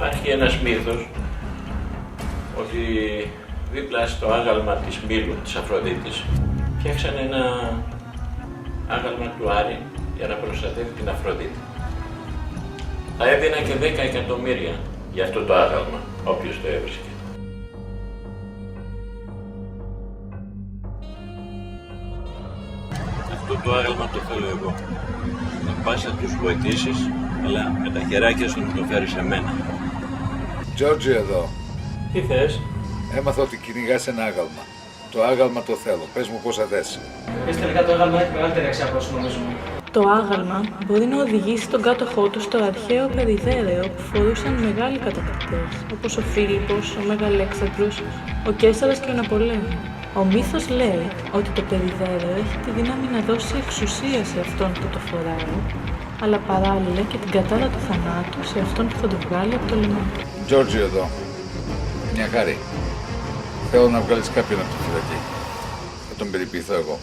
Υπάρχει ένας μύθος ότι δίπλα στο άγαλμα της Μήλου, της Αφροδίτης, φτιάξανε ένα άγαλμα του Άρη για να προστατεύει την Αφροδίτη. Θα έδινα και 10 εκατομμύρια για αυτό το άγαλμα, όποιος το έβρισκε. Αυτό το άγαλμα το θέλω εγώ. Να πας να τους βοηθήσεις, αλλά με τα χεράκια σου να το φέρεις σε μένα. Τζόρτζι εδώ. Τι θες? Έμαθα ότι κυνηγάς ένα άγαλμα. Το άγαλμα το θέλω. Πες μου πόσα θες. Τελικά το άγαλμα έχει μεγαλύτερη αξία από όσο νομίζουμε. Το άγαλμα μπορεί να οδηγήσει τον κάτοχό του στο αρχαίο περιδέρεο που φορούσαν μεγάλοι κατακτητές, όπως ο Φίλιππος, ο Μεγαλέξανδρος, ο Καίσαρας και ο Ναπολέων. Ο μύθος λέει ότι το περιδέρεο έχει τη δύναμη να δώσει εξουσία σε αυτόν που το φοράει, αλλά παράλληλα και την κατάρα του θανάτου σε αυτόν που θα το βγάλει από το λιμάνι. Τζόρτζι εδώ. Μια χάρη. Θέλω να βγάλεις κάποιον από τη φυλακή. Θα τον περιποιηθώ εγώ.